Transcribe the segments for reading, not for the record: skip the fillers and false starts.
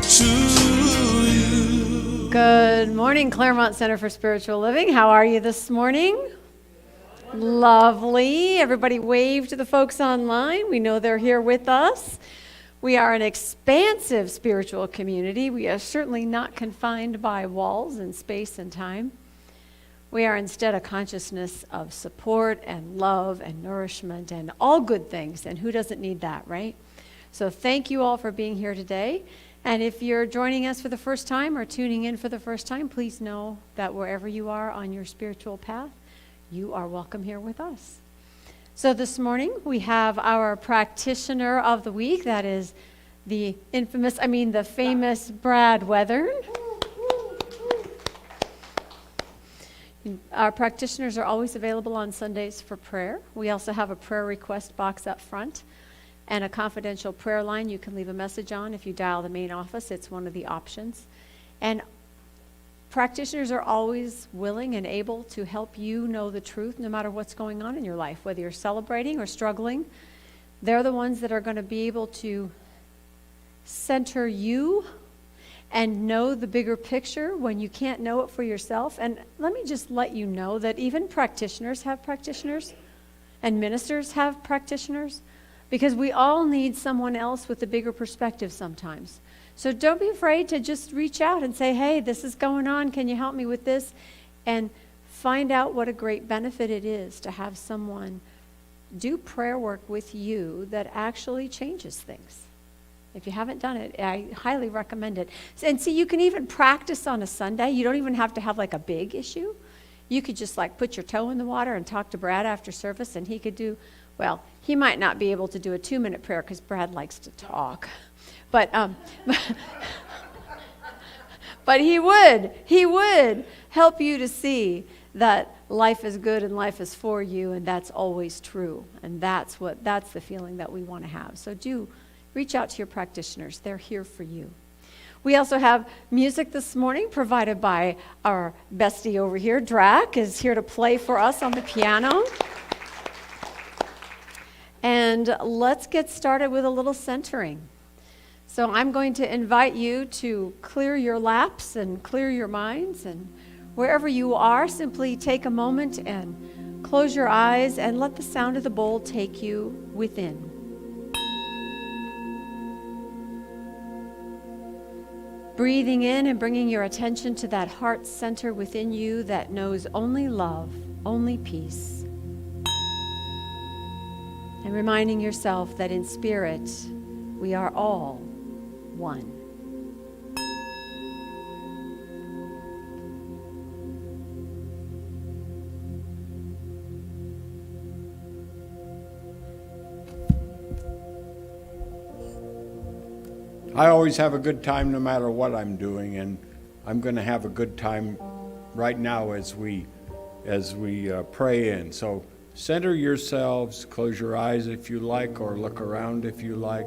to you. Good morning, Claremont Center for Spiritual Living. How are you this morning? Lovely. Everybody wave to the folks online. We know they're here with us. We are an expansive spiritual community. We are certainly not confined by walls and space and time. We are instead a consciousness of support and love and nourishment and all good things. And who doesn't need that, right? So thank you all for being here today. And if you're joining us for the first time or tuning in for the first time, please know that wherever you are on your spiritual path, you are welcome here with us. So this morning we have our practitioner of the week. That is the famous Brad Weathern. Our practitioners are always available on Sundays for prayer. We also have a prayer request box up front and a confidential prayer line you can leave a message on. If you dial the main office, it's one of the options. And practitioners are always willing and able to help you know the truth no matter what's going on in your life, whether you're celebrating or struggling. They're the ones that are going to be able to center you and know the bigger picture when you can't know it for yourself. And let me just let you know that even practitioners have practitioners and ministers have practitioners, because we all need someone else with a bigger perspective sometimes. So don't be afraid to just reach out and say, hey, this is going on. Can you help me with this? And find out what a great benefit it is to have someone do prayer work with you that actually changes things. If you haven't done it, I highly recommend it. And see, you can even practice on a Sunday. You don't even have to have like a big issue. You could just like put your toe in the water and talk to Brad after service, and he could do, well, he might not be able to do a 2-minute prayer because Brad likes to talk. But but he would help you to see that life is good and life is for you, and that's always true. And that's the feeling that we want to have. So do reach out to your practitioners. They're here for you. We also have music this morning provided by our bestie over here. Drac is here to play for us on the piano. And let's get started with a little centering. So I'm going to invite you to clear your laps and clear your minds. And wherever you are, simply take a moment and close your eyes and let the sound of the bowl take you within. Breathing in and bringing your attention to that heart center within you that knows only love, only peace. And reminding yourself that in spirit, we are all one. I always have a good time no matter what I'm doing, and I'm going to have a good time right now as we pray in. So center yourselves, close your eyes if you like, or look around if you like.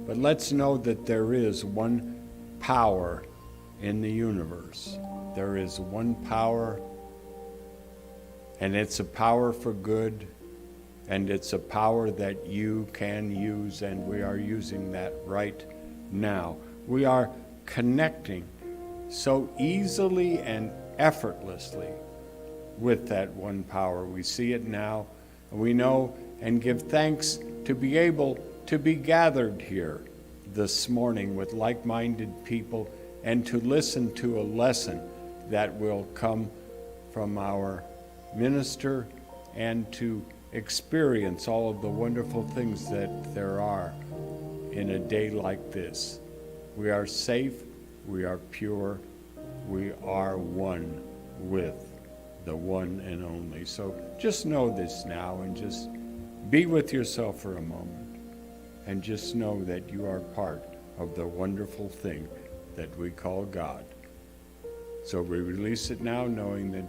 But let's know that there is one power in the universe. There is one power, and it's a power for good, and it's a power that you can use, and we are using that right now. We are connecting so easily and effortlessly with that one power. We see it now, and we know and give thanks to be able to be gathered here this morning with like-minded people and to listen to a lesson that will come from our minister and to experience all of the wonderful things that there are in a day like this. We are safe, we are pure, we are one with the one and only. So just know this now, and just be with yourself for a moment, and just know that you are part of the wonderful thing that we call God. So we release it now, knowing that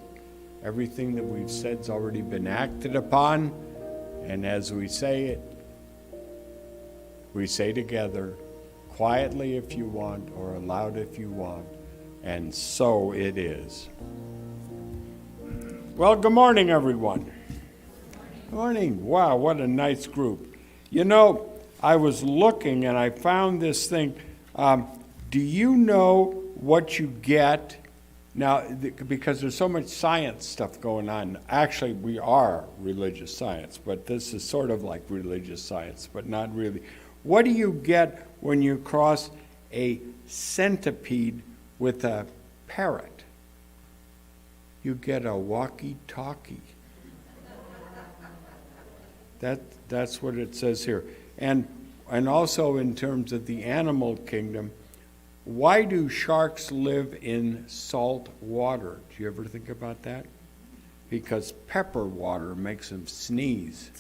everything that we've said's already been acted upon, and as we say it, we say together, quietly if you want, or aloud if you want, and so it is. Well, good morning, everyone. Good morning. Wow, what a nice group. You know, I was looking and I found this thing. Do you know what you get? Now, because there's so much science stuff going on. Actually, we are religious science, but this is sort of like religious science, but not really. What do you get when you cross a centipede with a parrot? You get a walkie-talkie. That's what it says here. And also in terms of the animal kingdom, why do sharks live in salt water? Do you ever think about that? Because pepper water makes them sneeze.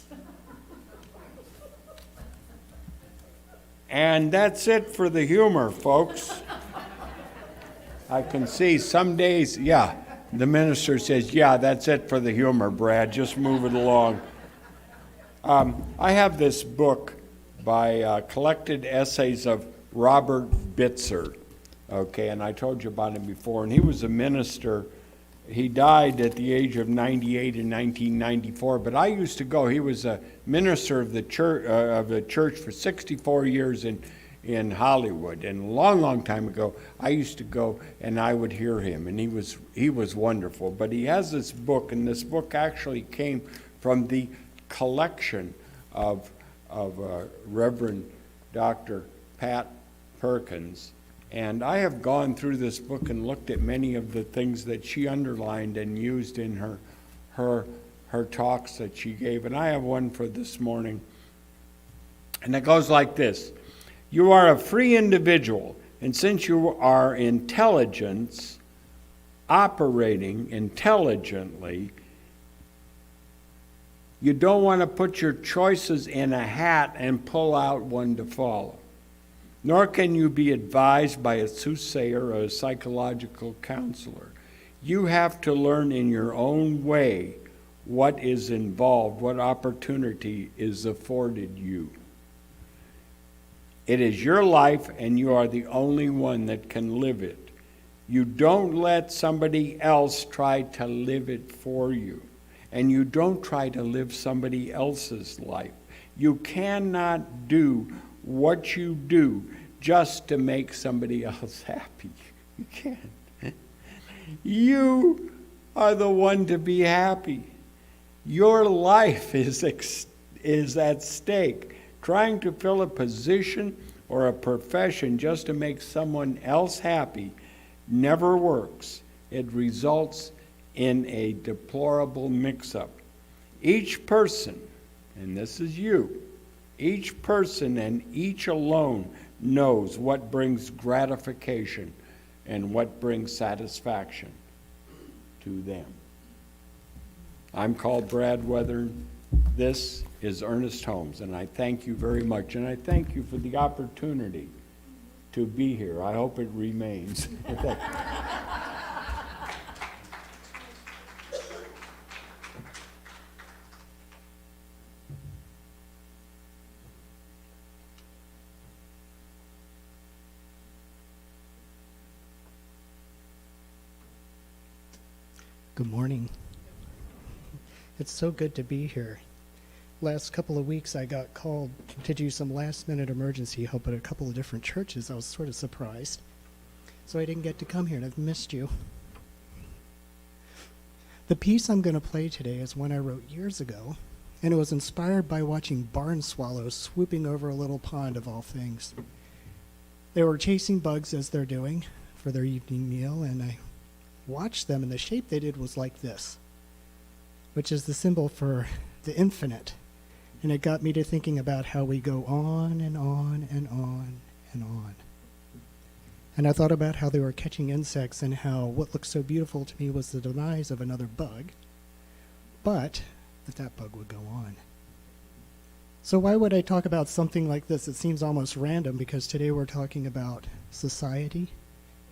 And that's it for the humor, folks. I can see some days, yeah, the minister says, yeah, that's it for the humor, Brad. Just move it along. I have this book by collected essays of Robert Bitzer, okay, and I told you about him before, and he was a minister. He died at the age of 98 in 1994, but I used to go. He was a minister of the church for 64 years in Hollywood, and a long, long time ago, I used to go and I would hear him, and he was wonderful. But he has this book, and this book actually came from the collection of Reverend Dr. Pat Perkins. And I have gone through this book and looked at many of the things that she underlined and used in her talks that she gave. And I have one for this morning. And it goes like this. You are a free individual, and since you are intelligence, operating intelligently, you don't want to put your choices in a hat and pull out one to follow. Nor can you be advised by a soothsayer or a psychological counselor. You have to learn in your own way what is involved, what opportunity is afforded you. It is your life, and you are the only one that can live it. You don't let somebody else try to live it for you. And you don't try to live somebody else's life. You cannot do what you do just to make somebody else happy. You can't. You are the one to be happy. Your life is at stake. Trying to fill a position or a profession just to make someone else happy never works. It results in a deplorable mix-up. Each person, and this is you, each person and each alone knows what brings gratification and what brings satisfaction to them. I'm called Brad Weathern. This is Ernest Holmes, and I thank you very much, and I thank you for the opportunity to be here. I hope it remains. Good morning. It's so good to be here. Last couple of weeks I got called to do some last-minute emergency help at a couple of different churches. I was sort of surprised. So I didn't get to come here, and I've missed you. The piece I'm going to play today is one I wrote years ago, and it was inspired by watching barn swallows swooping over a little pond of all things. They were chasing bugs as they're doing for their evening meal, and I watched them, and the shape they did was like this, which is the symbol for the infinite. And it got me to thinking about how we go on and on and on and on. And I thought about how they were catching insects and how what looked so beautiful to me was the demise of another bug, but that bug would go on. So why would I talk about something like this? It seems almost random because today we're talking about society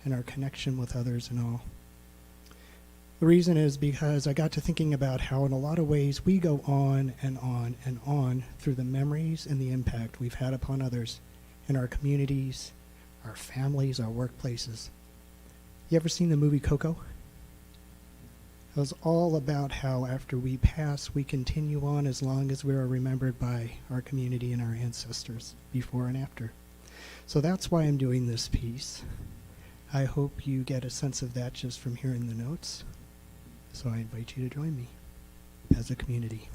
and our connection with others and all. The reason is because I got to thinking about how in a lot of ways we go on and on and on through the memories and the impact we've had upon others in our communities, our families, our workplaces. You ever seen the movie Coco? It was all about how after we pass, we continue on as long as we are remembered by our community and our ancestors before and after. So that's why I'm doing this piece. I hope you get a sense of that just from hearing the notes. So I invite you to join me as a community.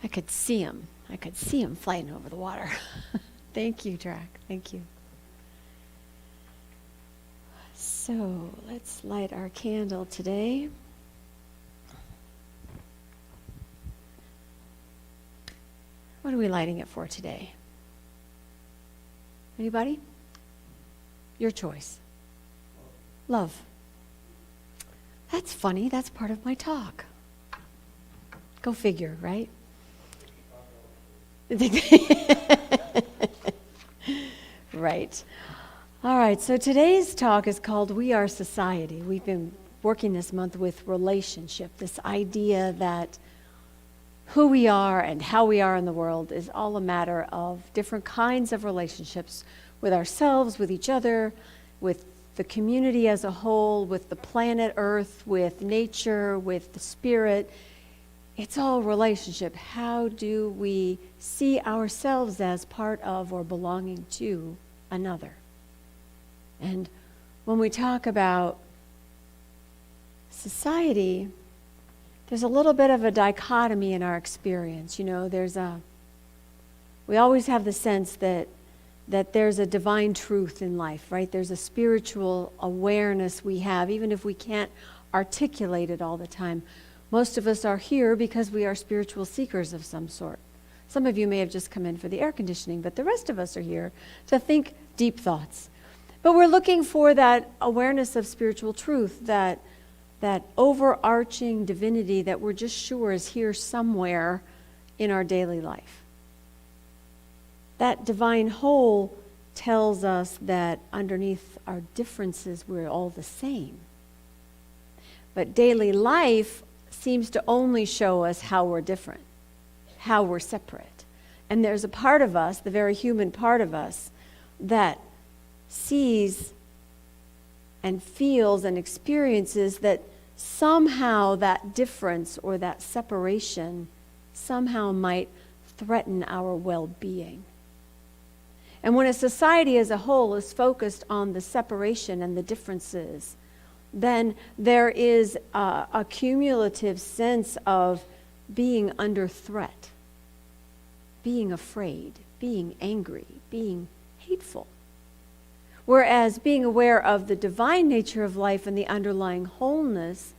I could see him. I could see him flying over the water. Thank you, Drac. Thank you. So let's light our candle today. What are we lighting it for today? Anybody? Your choice. Love. That's funny. That's part of my talk. Go figure, right? Right. All right, so today's talk is called We Are Society. We've been working this month with relationship, this idea that who we are and how we are in the world is all a matter of different kinds of relationships with ourselves, with each other, with the community as a whole, with the planet Earth, with nature, with the spirit. It's all relationship. How do we see ourselves as part of or belonging to another? And when we talk about society, there's a little bit of a dichotomy in our experience. You know, we always have the sense that there's a divine truth in life, right? There's a spiritual awareness we have, even if we can't articulate it all the time. Most of us are here because we are spiritual seekers of some sort. Some of you may have just come in for the air conditioning, but the rest of us are here to think deep thoughts. But we're looking for that awareness of spiritual truth, that overarching divinity that we're just sure is here somewhere in our daily life. That divine whole tells us that underneath our differences, we're all the same. But daily life seems to only show us how we're different, how we're separate. And there's a part of us, the very human part of us, that sees and feels and experiences that somehow that difference or that separation somehow might threaten our well-being. And when a society as a whole is focused on the separation and the differences, then there is a cumulative sense of being under threat, being afraid, being angry, being hateful. Whereas being aware of the divine nature of life and the underlying wholeness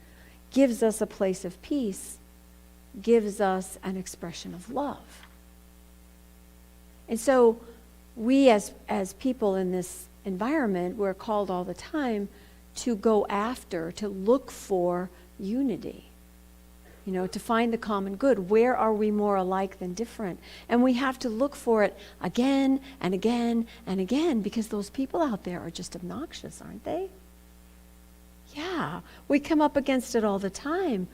gives us a place of peace, gives us an expression of love. And so we as people in this environment, we're called all the time to go after, to look for unity, to find the common good. Where are we more alike than different? And we have to look for it again and again and again, because those people out there are just obnoxious, aren't they? Yeah, we come up against it all the time.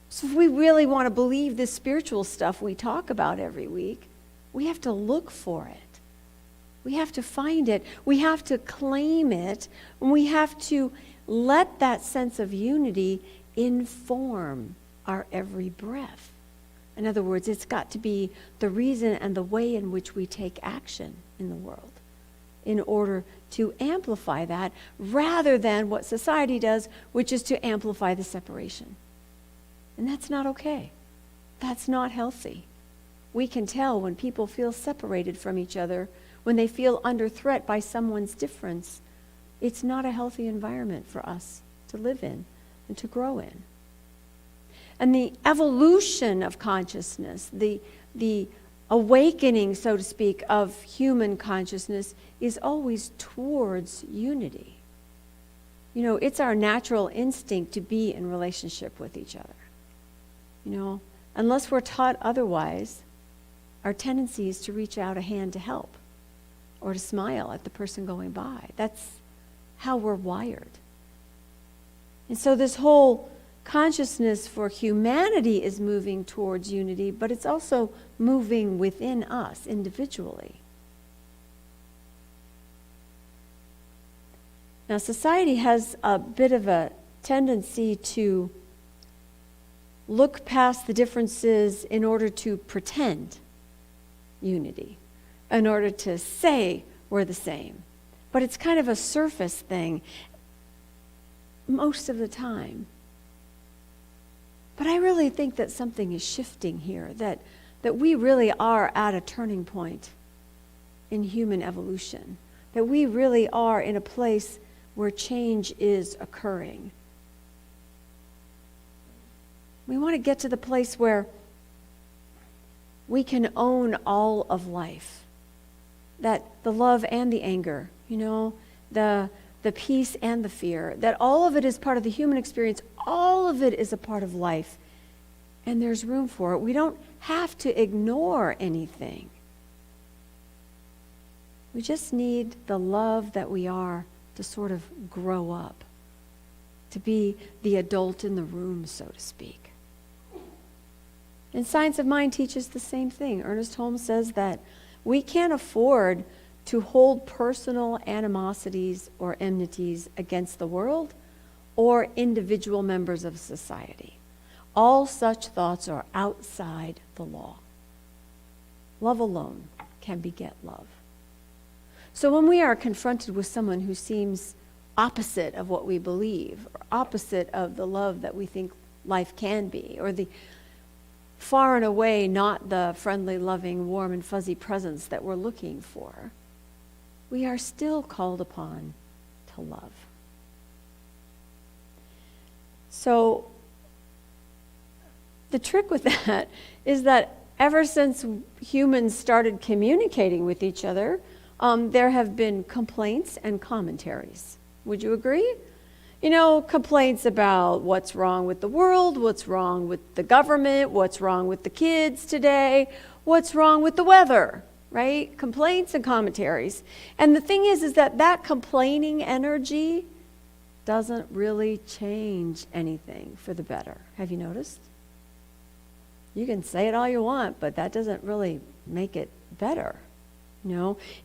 So if we really want to believe this spiritual stuff we talk about every week, we have to look for it. We have to find it. We have to claim it. And we have to let that sense of unity inform our every breath. In other words, it's got to be the reason and the way in which we take action in the world in order to amplify that, rather than what society does, which is to amplify the separation. And that's not okay. That's not healthy. We can tell when people feel separated from each other, when they feel under threat by someone's difference. It's not a healthy environment for us to live in and to grow in. And the evolution of consciousness, the awakening, so to speak, of human consciousness is always towards unity. It's our natural instinct to be in relationship with each other. Unless we're taught otherwise, our tendency is to reach out a hand to help or to smile at the person going by. That's how we're wired. And so this whole consciousness for humanity is moving towards unity, but it's also moving within us individually. Now, society has a bit of a tendency to look past the differences in order to pretend unity, in order to say we're the same. But it's kind of a surface thing most of the time. But I really think that something is shifting here, that we really are at a turning point in human evolution, that we really are in a place where change is occurring. We want to get to the place where we can own all of life, that the love and the anger, the peace and the fear, that all of it is part of the human experience, all of it is a part of life, and there's room for it. We don't have to ignore anything. We just need the love that we are to sort of grow up, to be the adult in the room, so to speak. And Science of Mind teaches the same thing. Ernest Holmes says that we can't afford to hold personal animosities or enmities against the world or individual members of society. All such thoughts are outside the law. Love alone can beget love. So when we are confronted with someone who seems opposite of what we believe, or opposite of the love that we think life can be, or the far and away not the friendly, loving, warm, and fuzzy presence that we're looking for, we are still called upon to love. So the trick with that is that ever since humans started communicating with each other, there have been complaints and commentaries. Would you agree? Complaints about what's wrong with the world, what's wrong with the government, what's wrong with the kids today, what's wrong with the weather, right? Complaints and commentaries. And the thing is that complaining energy doesn't really change anything for the better. Have you noticed? You can say it all you want, but that doesn't really make it better.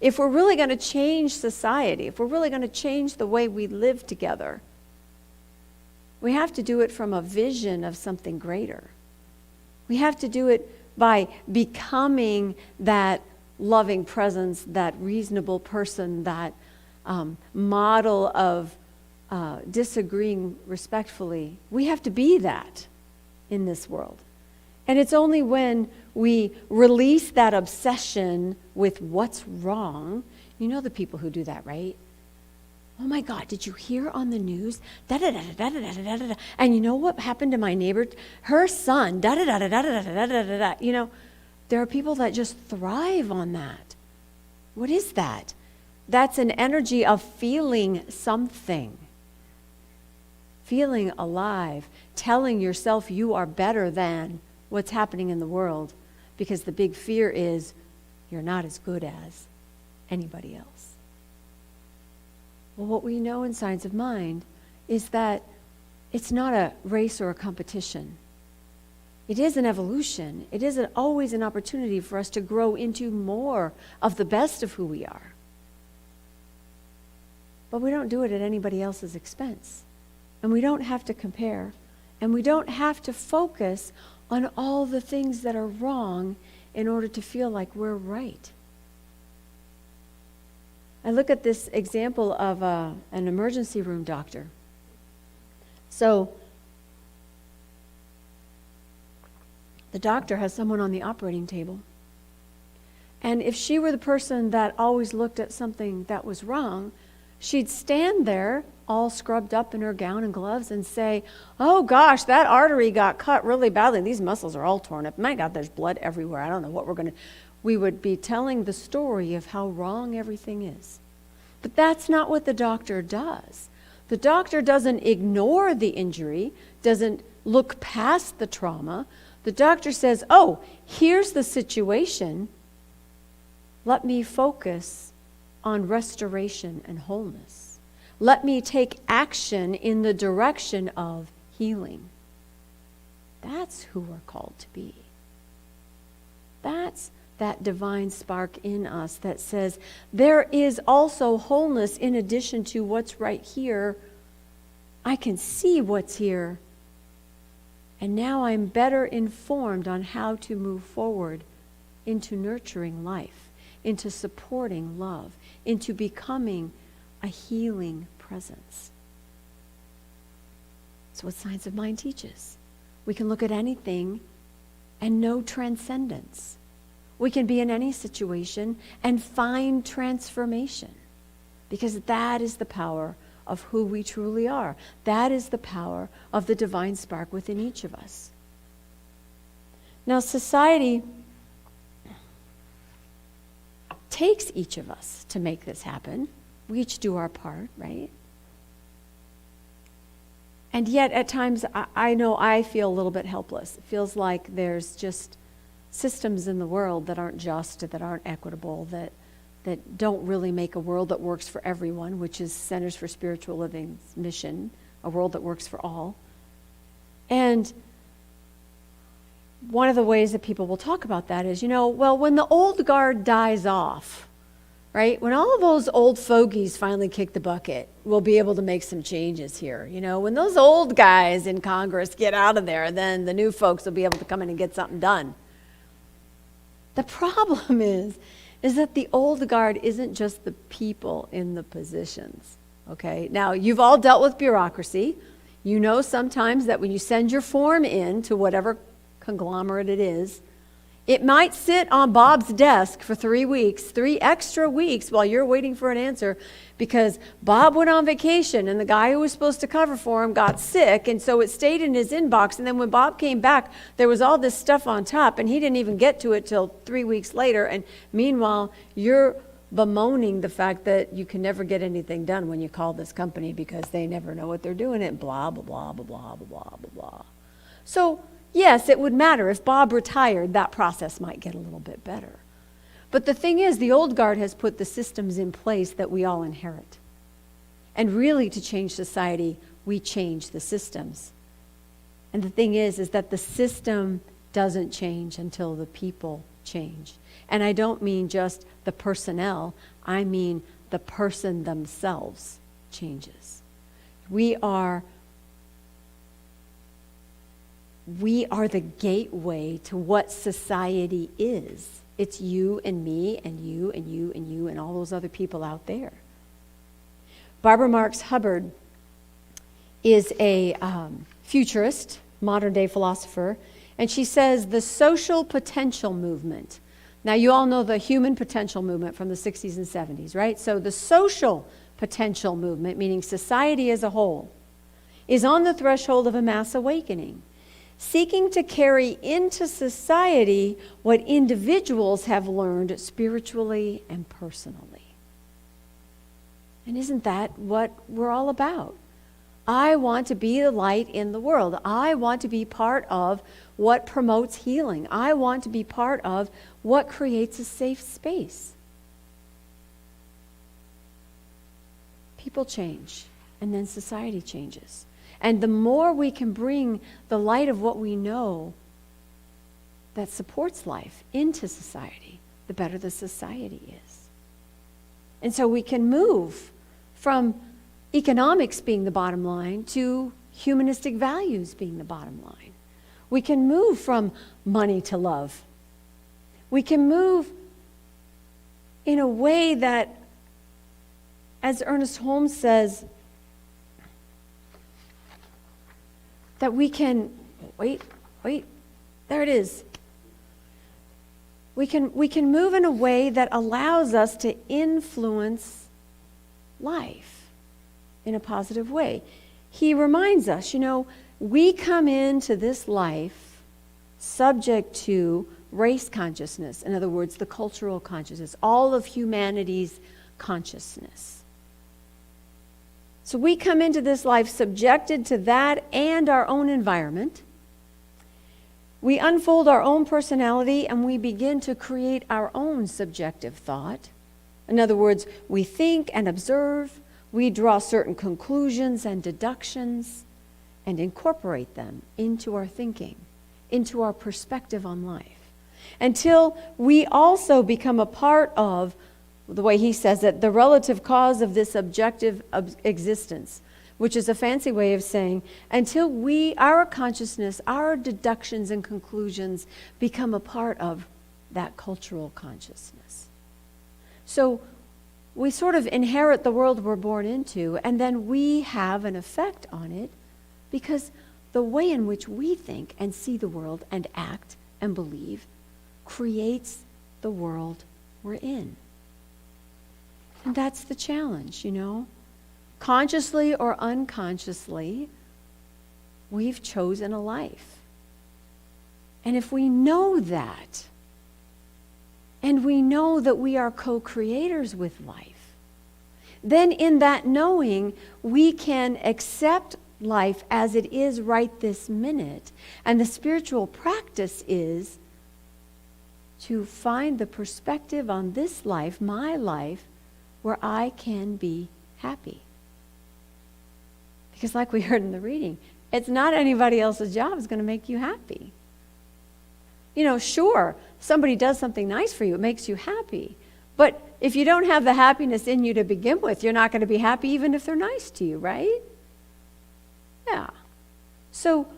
If we're really going to change society, if we're really going to change the way we live together, we have to do it from a vision of something greater. We have to do it by becoming that loving presence, that reasonable person, that model of disagreeing respectfully. We have to be that in this world. And it's only when we release that obsession with what's wrong. The people who do that, right? Oh my God, did you hear on the news? Da-da-da-da-da-da-da-da-da. And you know what happened to my neighbor? Her son, da-da-da-da-da-da-da-da-da. There are people that just thrive on that. What is that? That's an energy of feeling something. Feeling alive. Telling yourself you are better than what's happening in the world, because the big fear is you're not as good as anybody else. Well, what we know in Science of Mind is that it's not a race or a competition. It is an evolution. It is always an opportunity for us to grow into more of the best of who we are. But we don't do it at anybody else's expense. And we don't have to compare. And we don't have to focus on all the things that are wrong in order to feel like we're right. I look at this example of an emergency room doctor. So the doctor has someone on the operating table. And if she were the person that always looked at something that was wrong, she'd stand there all scrubbed up in her gown and gloves and say, oh gosh, that artery got cut really badly. These muscles are all torn up. My God, there's blood everywhere. I don't know what we would be telling the story of how wrong everything is. But that's not what the doctor does. The doctor doesn't ignore the injury, doesn't look past the trauma. The doctor says, oh, here's the situation. Let me focus on restoration and wholeness. Let me take action in the direction of healing. That's who we're called to be. That's that divine spark in us that says there is also wholeness in addition to what's right here. I can see what's here. And now I'm better informed on how to move forward into nurturing life, into supporting love, into becoming a healing presence. That's what Science of Mind teaches. We can look at anything and know transcendence. We can be in any situation and find transformation, because that is the power of who we truly are. That is the power of the divine spark within each of us. Now, society takes each of us to make this happen. We each do our part, right? And yet, at times, I know I feel a little bit helpless. It feels like there's just systems in the world that aren't just, that aren't equitable, that don't really make a world that works for everyone, which is Centers for Spiritual Living's mission, a world that works for all. And one of the ways that people will talk about that is, well, when the old guard dies off, right? When all of those old fogies finally kick the bucket, we'll be able to make some changes here. When those old guys in Congress get out of there, then the new folks will be able to come in and get something done. The problem is that the old guard isn't just the people in the positions, okay? Now, you've all dealt with bureaucracy. You know sometimes that when you send your form in to whatever conglomerate it is, it might sit on Bob's desk for 3 weeks, 3 extra weeks while you're waiting for an answer, because Bob went on vacation and the guy who was supposed to cover for him got sick, and so it stayed in his inbox. And then when Bob came back, there was all this stuff on top, and he didn't even get to it till 3 weeks later. And meanwhile, you're bemoaning the fact that you can never get anything done when you call this company because they never know what they're doing, and blah, blah, blah, blah, blah, blah, blah, blah, blah. So, yes, it would matter. If Bob retired, that process might get a little bit better. But the thing is, the old guard has put the systems in place that we all inherit. And really, to change society, we change the systems. And the thing is that the system doesn't change until the people change. And I don't mean just the personnel, I mean the person themselves changes. We are the gateway to what society is. It's you and me and you and you and you and all those other people out there. Barbara Marx Hubbard is a futurist, modern-day philosopher, and she says the social potential movement. Now, you all know the human potential movement from the 60s and 70s, right? So the social potential movement, meaning society as a whole, is on the threshold of a mass awakening, seeking to carry into society what individuals have learned spiritually and personally. And isn't that what we're all about? I want to be the light in the world. I want to be part of what promotes healing. I want to be part of what creates a safe space. People change, and then society changes. And the more we can bring the light of what we know that supports life into society, the better the society is. And so we can move from economics being the bottom line to humanistic values being the bottom line. We can move from money to love. We can move in a way that, as Ernest Holmes says, that we can, wait, there it is. We can move in a way that allows us to influence life in a positive way. He reminds us, we come into this life subject to race consciousness, in other words, the cultural consciousness, all of humanity's consciousness. So we come into this life subjected to that and our own environment. We unfold our own personality and we begin to create our own subjective thought. In other words, we think and observe, we draw certain conclusions and deductions and incorporate them into our thinking, into our perspective on life, until we also become a part of, the way he says it, the relative cause of this objective existence, which is a fancy way of saying until our consciousness, our deductions and conclusions become a part of that cultural consciousness. So we sort of inherit the world we're born into, and then we have an effect on it because the way in which we think and see the world and act and believe creates the world we're in. And that's the challenge, Consciously or unconsciously, we've chosen a life. And if we know that, and we know that we are co-creators with life, then in that knowing, we can accept life as it is right this minute. And the spiritual practice is to find the perspective on this life, my life, where I can be happy. Because like we heard in the reading, it's not anybody else's job is going to make you happy. Sure, somebody does something nice for you, it makes you happy. But if you don't have the happiness in you to begin with, you're not going to be happy even if they're nice to you, right? Yeah. So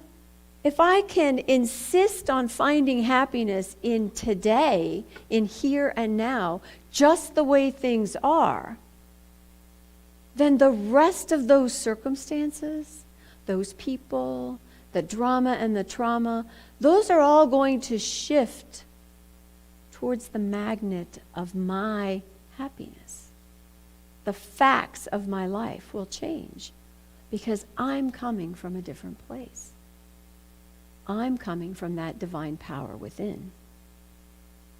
if I can insist on finding happiness in today, in here and now, just the way things are, then the rest of those circumstances, those people, the drama and the trauma, those are all going to shift towards the magnet of my happiness. The facts of my life will change because I'm coming from a different place. I'm coming from that divine power within.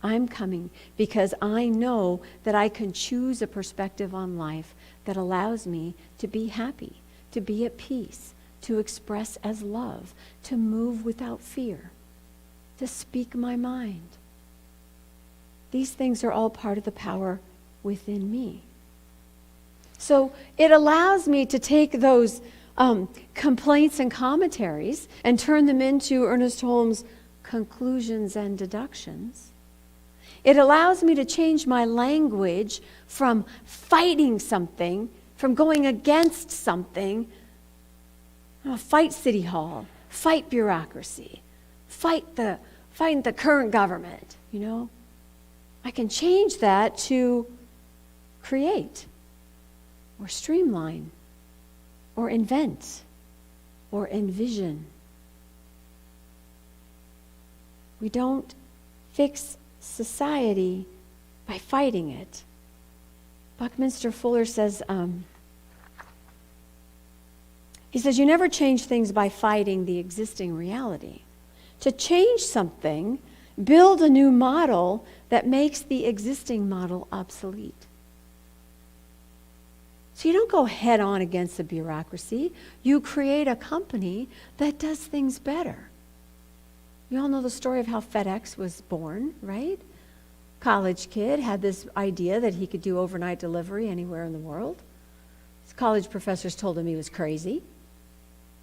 I'm coming because I know that I can choose a perspective on life that allows me to be happy, to be at peace, to express as love, to move without fear, to speak my mind. These things are all part of the power within me. So it allows me to take those complaints and commentaries and turn them into Ernest Holmes' conclusions and deductions. It allows me to change my language from fighting something, from going against something. Fight City Hall, fight bureaucracy, fight the current government, I can change that to create or streamline or invent or envision. We don't fix society by fighting it. Buckminster Fuller says, he says, you never change things by fighting the existing reality. To change something, build a new model that makes the existing model obsolete. So you don't go head on against the bureaucracy. You create a company that does things better. You all know the story of how FedEx was born, right? College kid had this idea that he could do overnight delivery anywhere in the world. His college professors told him he was crazy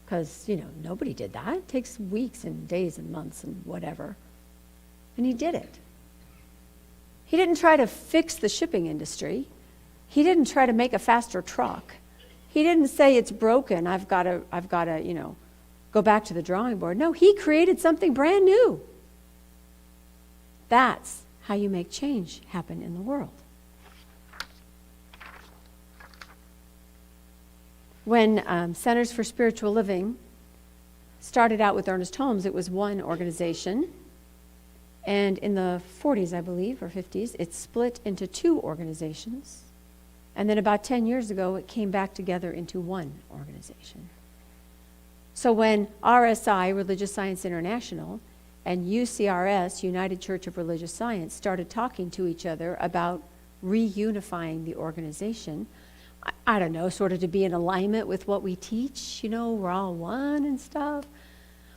because, nobody did that. It takes weeks and days and months and whatever. And he did it. He didn't try to fix the shipping industry. He didn't try to make a faster truck. He didn't say it's broken. I've got to, go back to the drawing board. No, he created something brand new. That's how you make change happen in the world. When Centers for Spiritual Living started out with Ernest Holmes, it was one organization. And in the 40s, I believe, or 50s, it split into two organizations. And then about 10 years ago, it came back together into one organization. So when RSI, Religious Science International, and UCRS, United Church of Religious Science, started talking to each other about reunifying the organization, I don't know, sort of to be in alignment with what we teach, we're all one and stuff.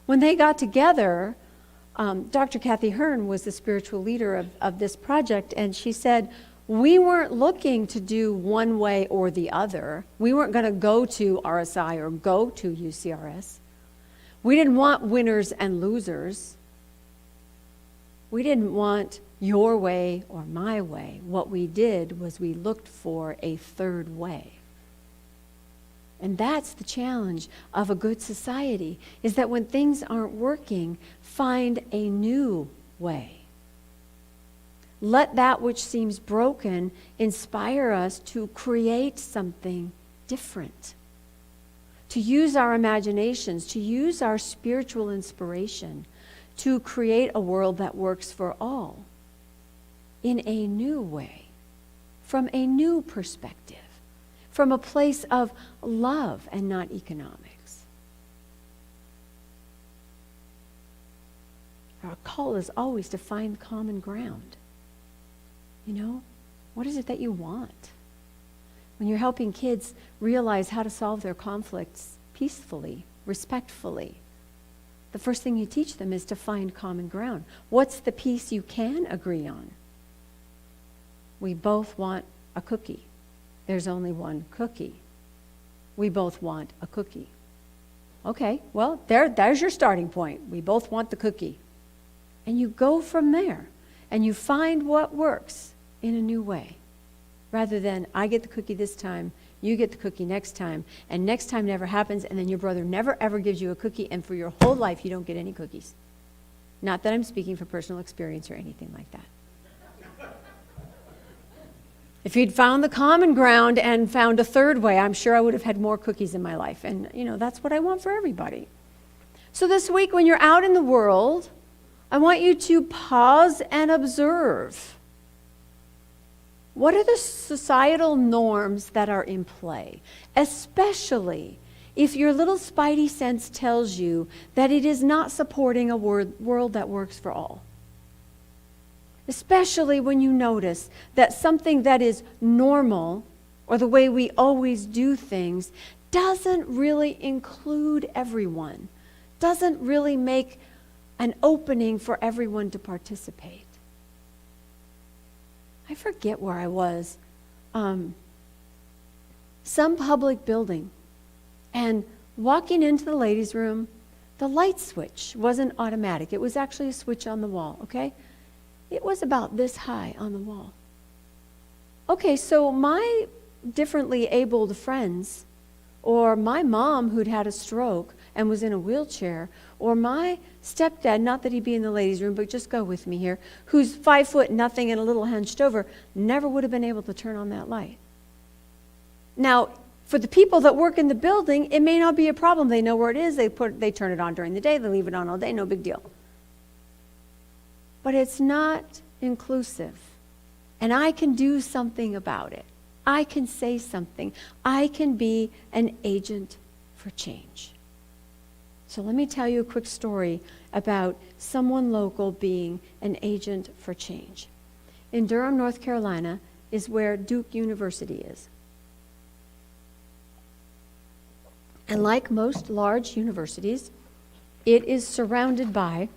When they got together, Dr. Kathy Hearn was the spiritual leader of this project, and she said, we weren't looking to do one way or the other. We weren't going to go to RSI or go to UCRS. We didn't want winners and losers. We didn't want your way or my way. What we did was we looked for a third way. And that's the challenge of a good society, is that when things aren't working, find a new way. Let that which seems broken inspire us to create something different, to use our imaginations, to use our spiritual inspiration to create a world that works for all in a new way, from a new perspective, from a place of love and not economics. Our call is always to find common ground. You know, what is it that you want? When you're helping kids realize how to solve their conflicts peacefully, respectfully, the first thing you teach them is to find common ground. What's the piece you can agree on? We both want a cookie. There's only one cookie. We both want a cookie. Okay, well, there's your starting point. We both want the cookie. And you go from there, and you find what works in a new way. Rather than, I get the cookie this time, you get the cookie next time, and next time never happens, and then your brother never ever gives you a cookie, and for your whole life you don't get any cookies. Not that I'm speaking for personal experience or anything like that. If he'd found the common ground and found a third way, I'm sure I would have had more cookies in my life. And, you know, that's what I want for everybody. So this week, when you're out in the world, I want you to pause and observe. What are the societal norms that are in play? Especially if your little spidey sense tells you that it is not supporting a world that works for all. Especially when you notice that something that is normal, or the way we always do things, doesn't really include everyone, doesn't really make an opening for everyone to participate. I forget where I was. Some public building. And walking into the ladies' room, the light switch wasn't automatic. It was actually a switch on the wall, okay? It was about this high on the wall. Okay, so my differently abled friends, or my mom who'd had a stroke and was in a wheelchair, or my stepdad, not that he'd be in the ladies' room, but just go with me here, who's 5 foot nothing and a little hunched over, never would have been able to turn on that light. Now, for the people that work in the building, it may not be a problem. They know where it is. They turn it on during the day. They leave it on all day. No big deal. But it's not inclusive. And I can do something about it. I can say something. I can be an agent for change. So let me tell you a quick story about someone local being an agent for change. In Durham, North Carolina, is where Duke University is. And like most large universities, it is surrounded by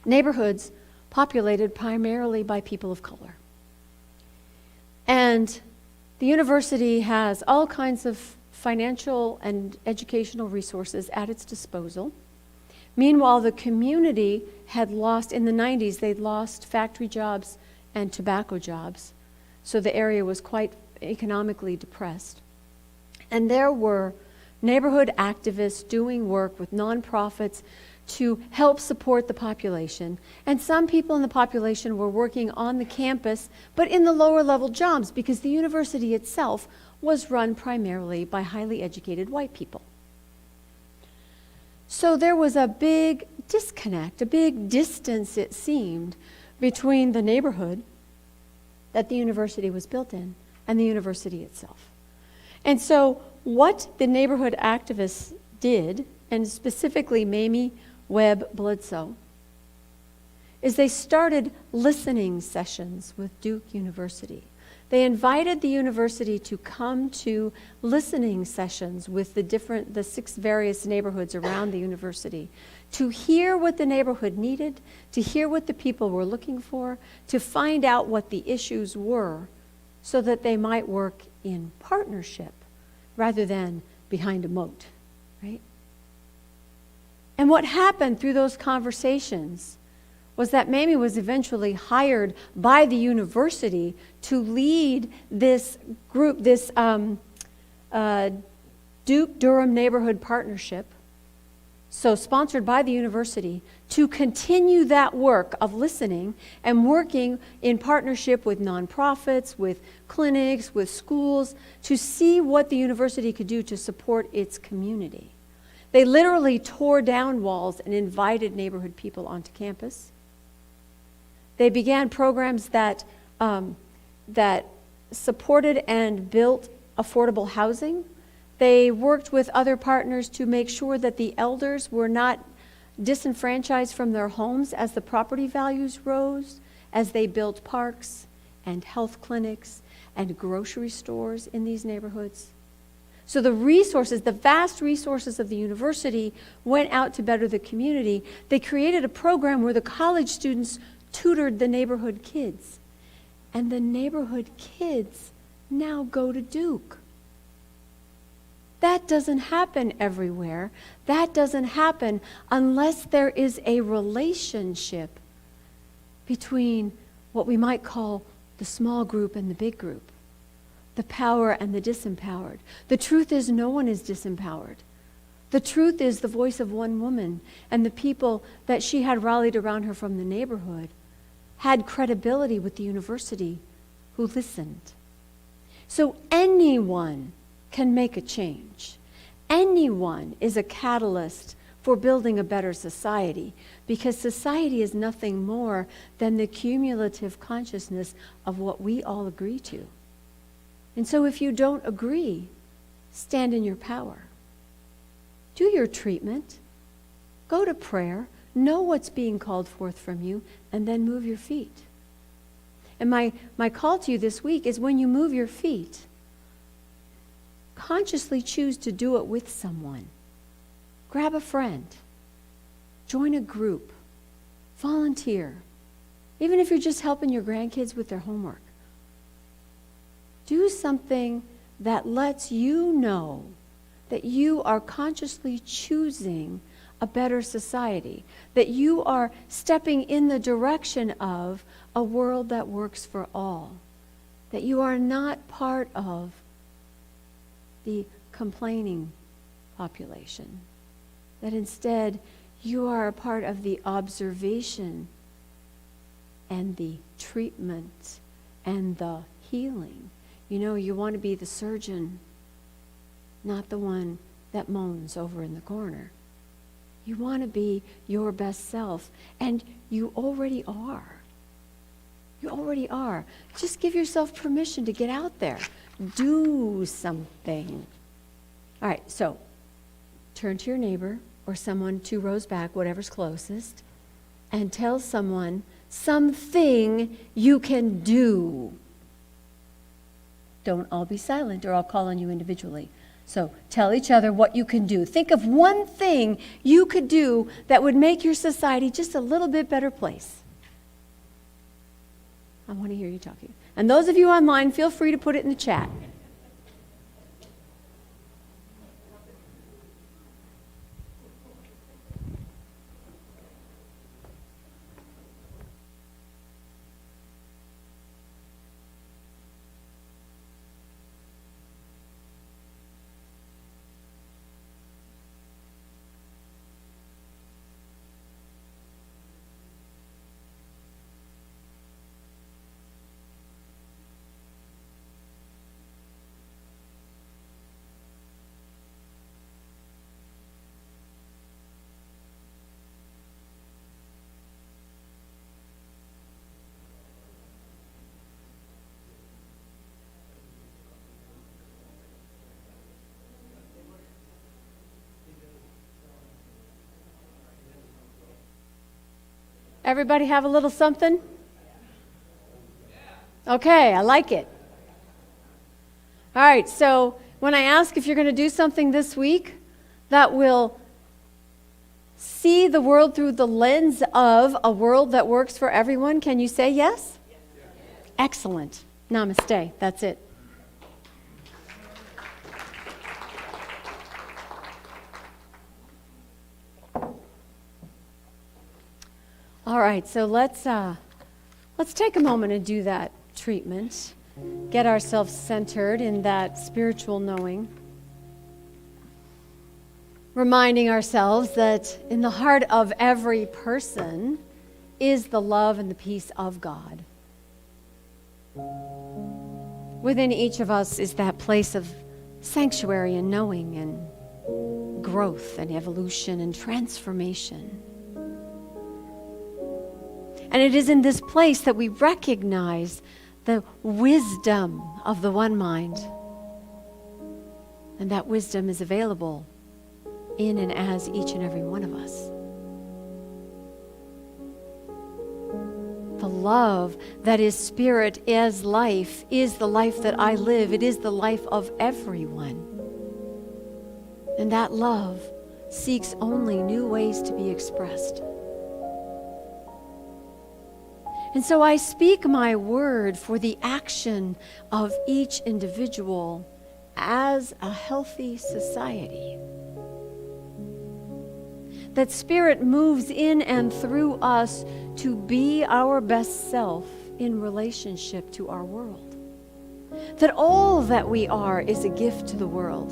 neighborhoods populated primarily by people of color. And the university has all kinds of financial and educational resources at its disposal. Meanwhile, the community had lost, in the 90s, they'd lost factory jobs and tobacco jobs. So the area was quite economically depressed. And there were neighborhood activists doing work with nonprofits to help support the population. And some people in the population were working on the campus, but in the lower level jobs, because the university itself was run primarily by highly educated white people. So there was a big disconnect, a big distance, it seemed, between the neighborhood that the university was built in and the university itself. And so what the neighborhood activists did, and specifically Mamie Webb Bledsoe, is they started listening sessions with Duke University. They invited the university to come to listening sessions with the 6 various neighborhoods around the university, to hear what the neighborhood needed, to hear what the people were looking for, to find out what the issues were, so that they might work in partnership rather than behind a moat, right? And what happened through those conversations was that Mamie was eventually hired by the university to lead this group, this Duke-Durham Neighborhood Partnership, so sponsored by the university, to continue that work of listening and working in partnership with nonprofits, with clinics, with schools, to see what the university could do to support its community. They literally tore down walls and invited neighborhood people onto campus. They began programs that supported and built affordable housing. They worked with other partners to make sure that the elders were not disenfranchised from their homes as the property values rose, as they built parks and health clinics and grocery stores in these neighborhoods. So the resources, the vast resources of the university went out to better the community. They created a program where the college students tutored the neighborhood kids. And the neighborhood kids now go to Duke. That doesn't happen everywhere. That doesn't happen unless there is a relationship between what we might call the small group and the big group, the power and the disempowered. The truth is, no one is disempowered. The truth is, the voice of one woman and the people that she had rallied around her from the neighborhood had credibility with the university who listened. So anyone can make a change. Anyone is a catalyst for building a better society, because society is nothing more than the cumulative consciousness of what we all agree to. And so if you don't agree, stand in your power. Do your treatment. Go to prayer. Know what's being called forth from you, and then move your feet. And my call to you this week is, when you move your feet, consciously choose to do it with someone. Grab a friend. Join a group. Volunteer. Even if you're just helping your grandkids with their homework. Do something that lets you know that you are consciously choosing a better society, that you are stepping in the direction of a world that works for all, that you are not part of the complaining population, that instead you are a part of the observation and the treatment and the healing. You know, you want to be the surgeon, not the one that moans over in the corner. You want to be your best self, and you already are. You already are. Just give yourself permission to get out there. Do something. All right, so turn to your neighbor or someone 2 rows back, whatever's closest, and tell someone something you can do. Don't all be silent, or I'll call on you individually. So tell each other what you can do. Think of one thing you could do that would make your society just a little bit better place. I want to hear you talking. And those of you online, feel free to put it in the chat. Everybody have a little something? Okay, I like it. All right, so when I ask if you're going to do something this week that will see the world through the lens of a world that works for everyone, can you say yes? Yes. Excellent. Namaste. That's it. All right, so let's take a moment and do that treatment. Get ourselves centered in that spiritual knowing. reminding ourselves that in the heart of every person is the love and the peace of God. Within each of us is that place of sanctuary and knowing and growth and evolution and transformation. And it is in this place that we recognize the wisdom of the one mind. And that wisdom is available in and as each and every one of us. The love that is spirit is life, is the life that I live. It is the life of everyone. And that love seeks only new ways to be expressed. And so I speak my word for the action of each individual as a healthy society. That Spirit moves in and through us to be our best self in relationship to our world. That all that we are is a gift to the world.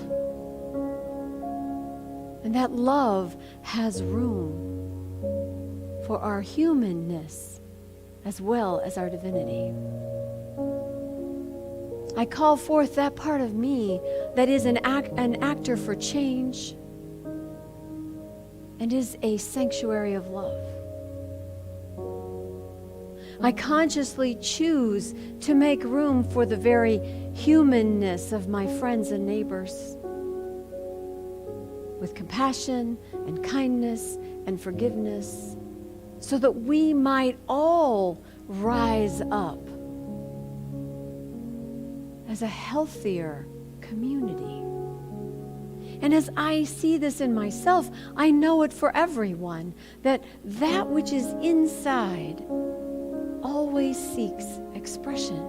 And that love has room for our humanness as well as our divinity. I call forth that part of me that is an actor for change and is a sanctuary of love. I consciously choose to make room for the very humanness of my friends and neighbors with compassion and kindness and forgiveness, so that we might all rise up as a healthier community. And as I see this in myself, I know it for everyone, that that which is inside always seeks expression.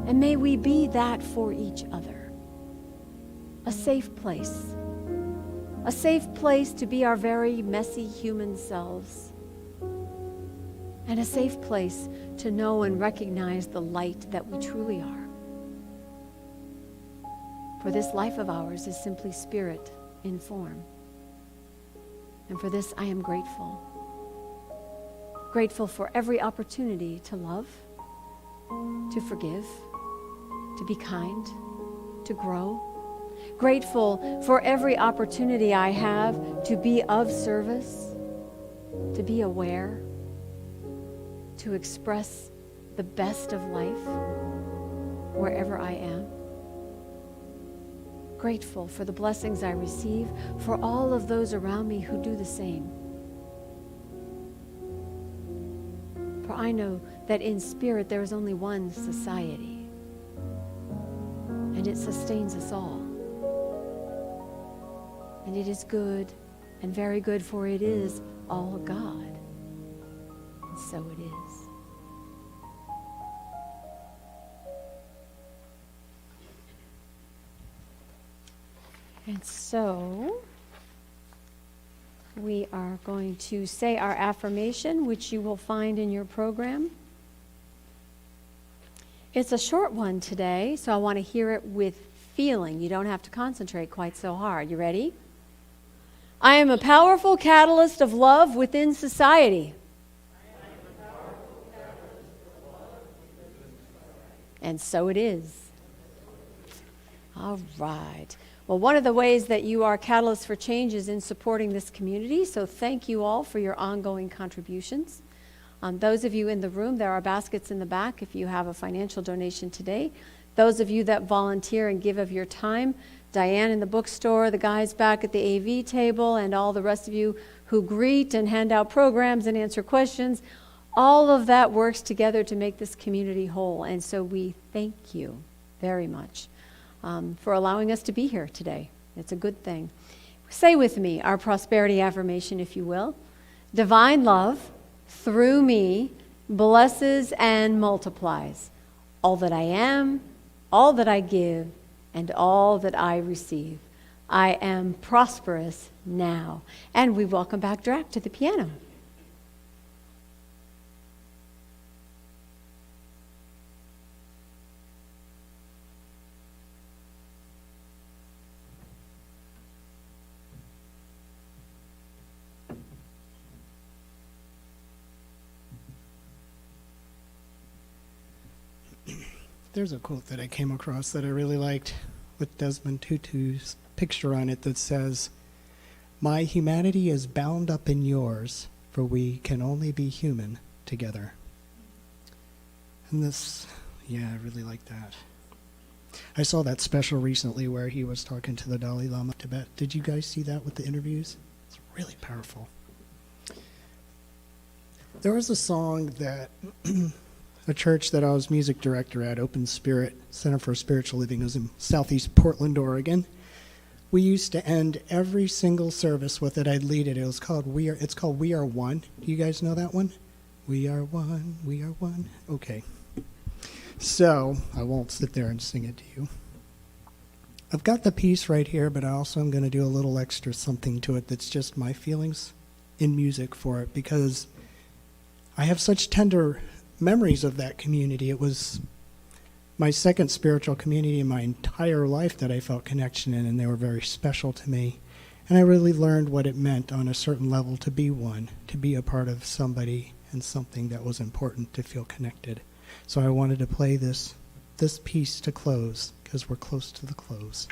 And may we be that for each other. A safe place. A safe place to be our very messy human selves. And a safe place to know and recognize the light that we truly are. For this life of ours is simply spirit in form. And for this I am grateful. Grateful for every opportunity to love, to forgive, to be kind, to grow. Grateful for every opportunity I have to be of service, to be aware, to express the best of life wherever I am. Grateful for the blessings I receive, for all of those around me who do the same. For I know that in spirit there is only one society, and it sustains us all. And it is good and very good, for it is all God. And so it is. And so we are going to say our affirmation, which you will find in your program. It's a short one today, so I want to hear it with feeling. You don't have to concentrate quite so hard. You ready? I am a powerful catalyst of love within society. And so it is. All right. Well, one of the ways that you are catalysts for change is in supporting this community, so thank you all for your ongoing contributions. Those of you in the room, there are baskets in the back if you have a financial donation today. Those of you that volunteer and give of your time, Diane in the bookstore, the guys back at the AV table, and all the rest of you who greet and hand out programs and answer questions, all of that works together to make this community whole. And so we thank you very much for allowing us to be here today. It's a good thing. Say with me our prosperity affirmation, if you will. Divine love through me blesses and multiplies all that I am, all that I give, and all that I receive. I am prosperous now. And we welcome back Drac to the piano. There's a quote that I came across that I really liked with Desmond Tutu's picture on it that says, "My humanity is bound up in yours, for we can only be human together." And this, yeah, I really like that. I saw that special recently where he was talking to the Dalai Lama of Tibet. Did you guys see that with the interviews? It's really powerful. There was a song that a church that I was music director at, Open Spirit Center for Spiritual Living, was in southeast Portland, Oregon. We used to end every single service with it. I'd lead it. It was called It's called We Are One. Do you guys know that one? We are one, we are one. Okay. So I won't sit there and sing it to you. I've got the piece right here, but I also am going to do a little extra something to it that's just my feelings in music for it, because I have such tender memories of that community. It was my second spiritual community in my entire life that I felt connection in, and they were very special to me. And I really learned what it meant on a certain level to be one, to be a part of somebody and something that was important, to feel connected. So I wanted to play this piece to close, because we're close to the close.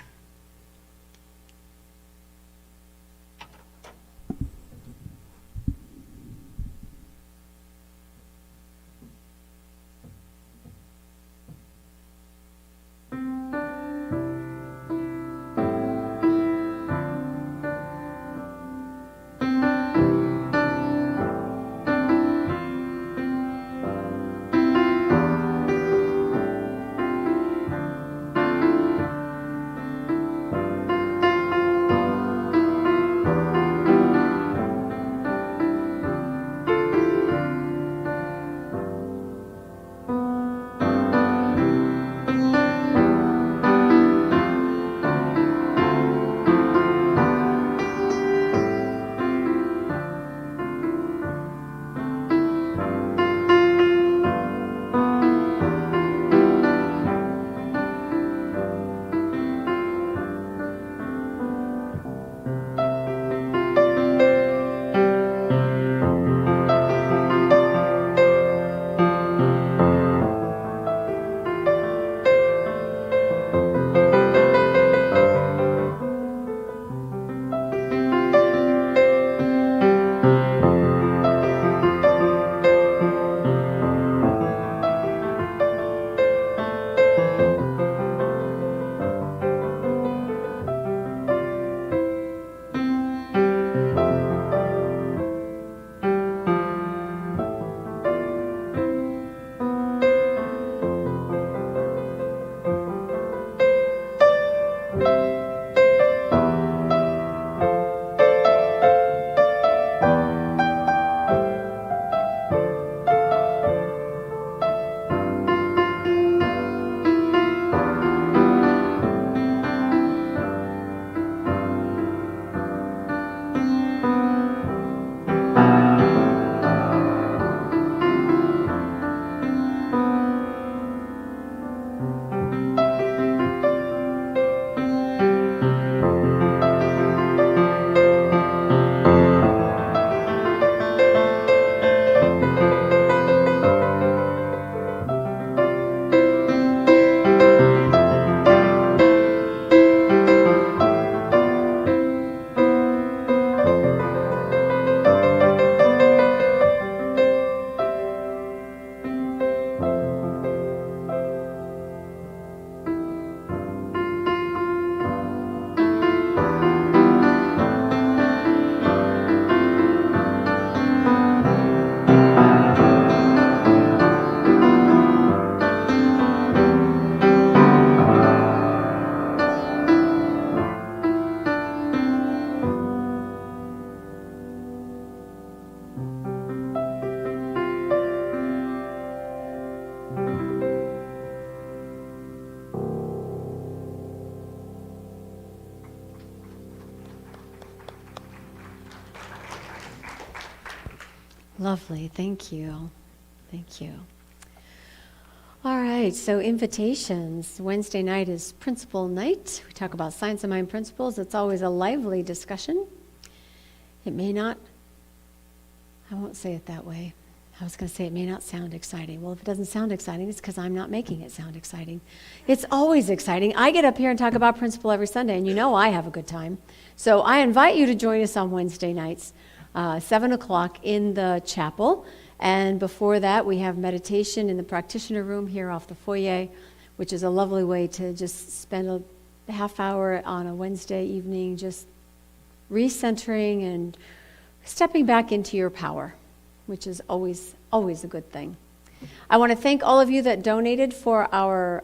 Lovely. Thank you. Thank you. All right, so invitations. Wednesday night is principle night. We talk about science of mind principles. It's always a lively discussion. It may not, I won't say it that way. I was going to say it may not sound exciting. Well, if it doesn't sound exciting, it's because I'm not making it sound exciting. It's always exciting. I get up here and talk about principle every Sunday, and you know I have a good time. So I invite you to join us on Wednesday nights, 7 o'clock in the chapel. And before that, we have meditation in the practitioner room here off the foyer, which is a lovely way to just spend a half hour on a Wednesday evening just recentering and stepping back into your power, which is always a good thing. I want to thank all of you that donated for our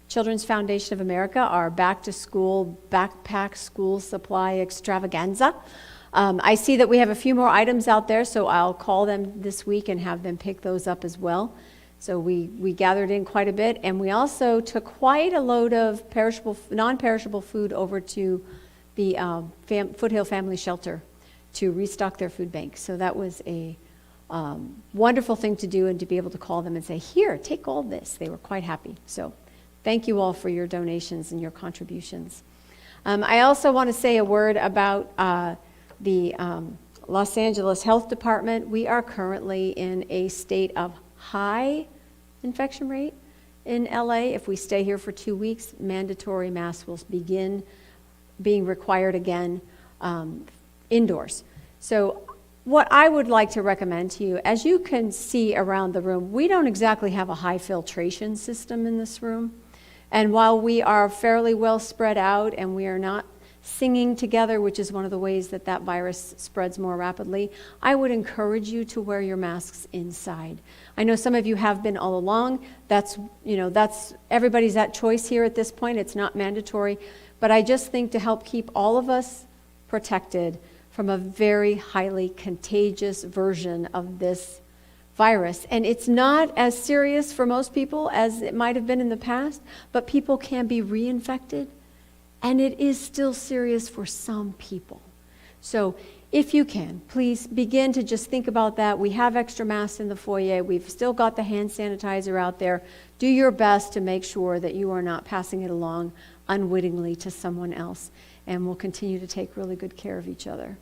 Children's Foundation of America, our back-to-school backpack school supply extravaganza. I see that we have a few more items out there, so I'll call them this week and have them pick those up as well. So we gathered in quite a bit, and we also took quite a load of non-perishable food over to the Foothill Family Shelter to restock their food bank. So that was a wonderful thing to do, and to be able to call them and say, here, take all this. They were quite happy. So thank you all for your donations and your contributions. I also want to say a word about the Los Angeles Health Department. We are currently in a state of high infection rate in LA. If we stay here for 2 weeks, mandatory masks will begin being required again indoors. So what I would like to recommend to you, as you can see around the room, we don't exactly have a high filtration system in this room. And while we are fairly well spread out and we are not singing together, which is one of the ways that that virus spreads more rapidly, I would encourage you to wear your masks inside. I know some of you have been all along. That's everybody's at choice here at this point. It's not mandatory. But I just think to help keep all of us protected from a very highly contagious version of this virus. And it's not as serious for most people as it might have been in the past, but people can be reinfected. And it is still serious for some people. So if you can, please begin to just think about that. We have extra masks in the foyer. We've still got the hand sanitizer out there. Do your best to make sure that you are not passing it along unwittingly to someone else. And we'll continue to take really good care of each other.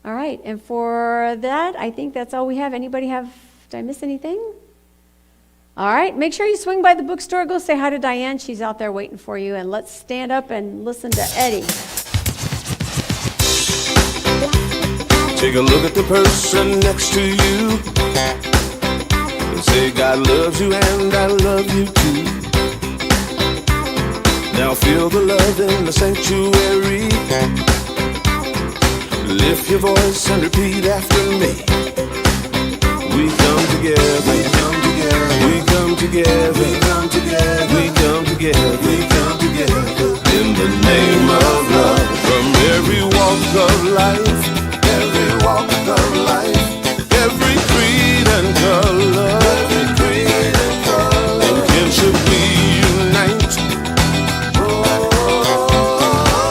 All right, and for that, I think that's all we have. Did I miss anything? All right, make sure you swing by the bookstore. Go say hi to Diane. She's out there waiting for you. And let's stand up and listen to Eddie. Take a look at the person next to you and say, God loves you and I love you too. Now feel the love in the sanctuary. Lift your voice and repeat after me. We come together, we come together, we come together, we come together, we come together, we come together. In the name of love, from every walk of life, every walk of life, every creed and color, every creed and color. In kinship we unite,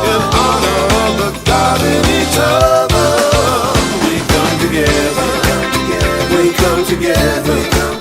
in honor of the God in each other. We come together, we come together, we come together.